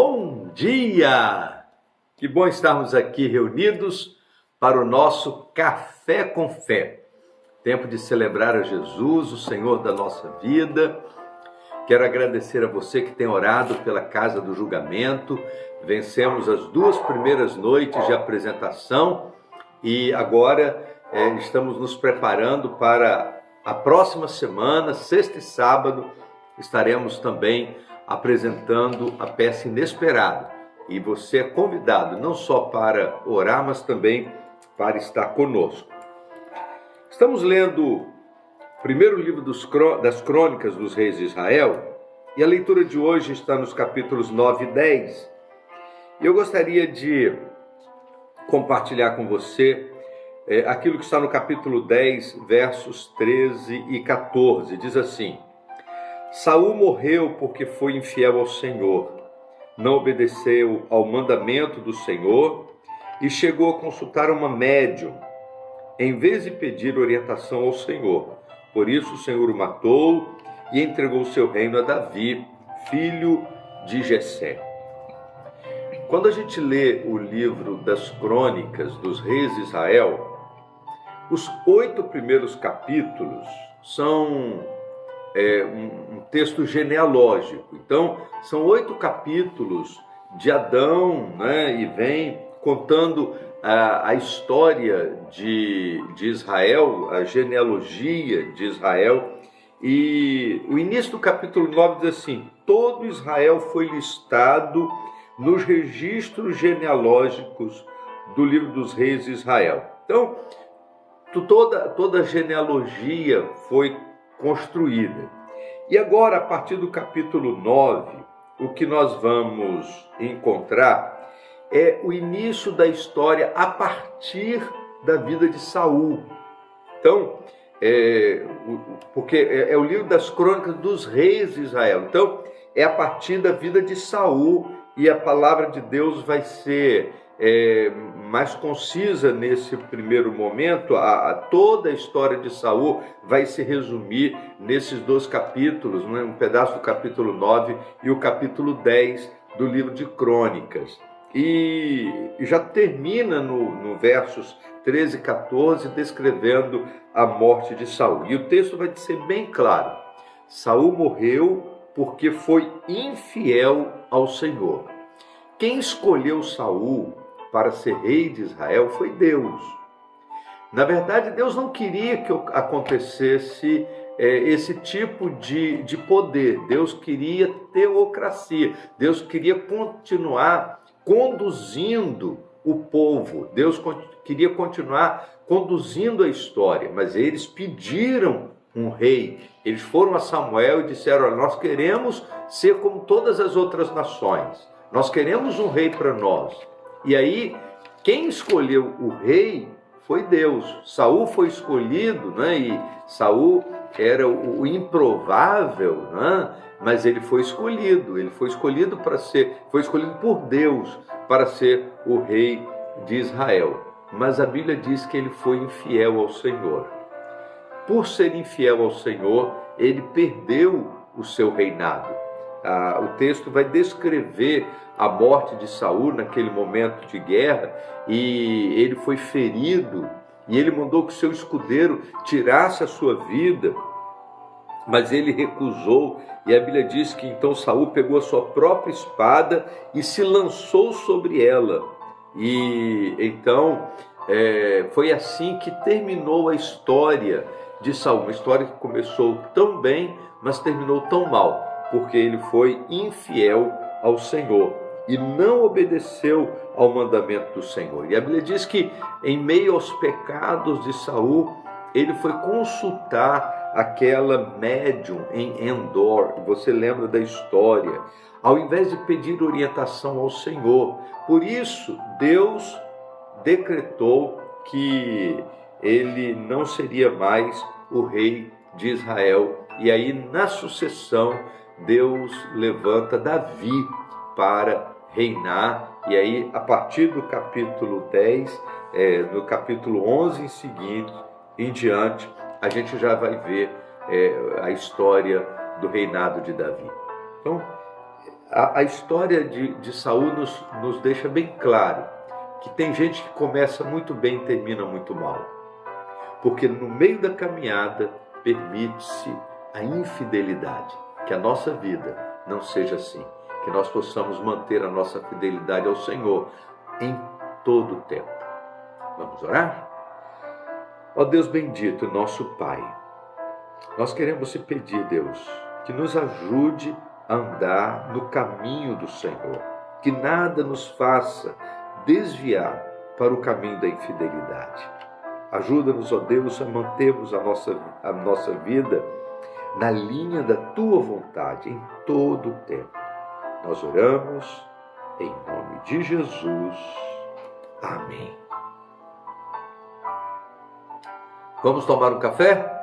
Bom dia! Que bom estarmos aqui reunidos para o nosso Café com Fé. Tempo de celebrar a Jesus, o Senhor da nossa vida. Quero agradecer a você que tem orado pela Casa do Julgamento. Vencemos as 2 primeiras noites de apresentação e agora estamos nos preparando para a próxima semana, sexta e sábado, estaremos também apresentando a peça Inesperado. E você é convidado não só para orar, mas também para estar conosco. Estamos lendo o primeiro livro das Crônicas dos Reis de Israel e a leitura de hoje está nos capítulos 9 e 10. E eu gostaria de compartilhar com você aquilo que está no capítulo 10, versos 13 e 14. Diz assim: Saul morreu porque foi infiel ao Senhor, não obedeceu ao mandamento do Senhor e chegou a consultar uma médium, em vez de pedir orientação ao Senhor. Por isso o Senhor o matou e entregou seu reino a Davi, filho de Jessé. Quando a gente lê o livro das Crônicas dos Reis de Israel, os 8 primeiros capítulos são um texto genealógico. Então, são 8 capítulos de Adão, e vem contando a história de Israel, a genealogia de Israel. E o início do capítulo 9 diz assim: todo Israel foi listado nos registros genealógicos do livro dos reis de Israel. Então, toda a genealogia foi construída. E agora, a partir do capítulo 9, o que nós vamos encontrar é o início da história a partir da vida de Saul. Então, porque é o livro das Crônicas dos Reis de Israel. Então, é a partir da vida de Saul e a palavra de Deus vai ser mais concisa nesse primeiro momento. Toda a história de Saul vai se resumir nesses 2 capítulos, um pedaço do capítulo 9 e o capítulo 10 do livro de Crônicas. E já termina no versos 13 e 14 descrevendo a morte de Saul. E o texto vai ser bem claro: Saul morreu porque foi infiel ao Senhor. Quem escolheu Saul para ser rei de Israel foi Deus. Na verdade, Deus não queria que acontecesse esse tipo de poder. Deus queria teocracia. Deus queria continuar conduzindo o povo. Deus queria continuar conduzindo a história. Mas eles pediram um rei. Eles foram a Samuel e disseram: olha, nós queremos ser como todas as outras nações. Nós queremos um rei para nós. E aí, quem escolheu o rei foi Deus. Saul foi escolhido, e Saul era o improvável, mas ele foi escolhido. Ele foi escolhido foi escolhido por Deus para ser o rei de Israel. Mas a Bíblia diz que ele foi infiel ao Senhor. Por ser infiel ao Senhor, ele perdeu o seu reinado. O texto vai descrever a morte de Saul naquele momento de guerra, e ele foi ferido, e ele mandou que o seu escudeiro tirasse a sua vida, mas ele recusou, e a Bíblia diz que então Saul pegou a sua própria espada e se lançou sobre ela, e então foi assim que terminou a história de Saul, uma história que começou tão bem, mas terminou tão mal, porque ele foi infiel ao Senhor e não obedeceu ao mandamento do Senhor. E a Bíblia diz que, em meio aos pecados de Saul, ele foi consultar aquela médium em Endor. Você lembra da história? Ao invés de pedir orientação ao Senhor. Por isso, Deus decretou que ele não seria mais o rei de Israel. E aí, na sucessão, Deus levanta Davi para reinar. E aí, a partir do capítulo 10, no capítulo 11 em diante, a gente já vai ver a história do reinado de Davi. Então, A história de Saul nos deixa bem claro que tem gente que começa muito bem e termina muito mal. Porque no meio da caminhada permite-se a infidelidade. Que a nossa vida não seja assim. Que nós possamos manter a nossa fidelidade ao Senhor em todo o tempo. Vamos orar? Ó Deus bendito, nosso Pai, nós queremos te pedir, Deus, que nos ajude a andar no caminho do Senhor. Que nada nos faça desviar para o caminho da infidelidade. Ajuda-nos, ó Deus, a mantermos a nossa vida na linha da Tua vontade, em todo o tempo. Nós oramos em nome de Jesus. Amém. Vamos tomar um café?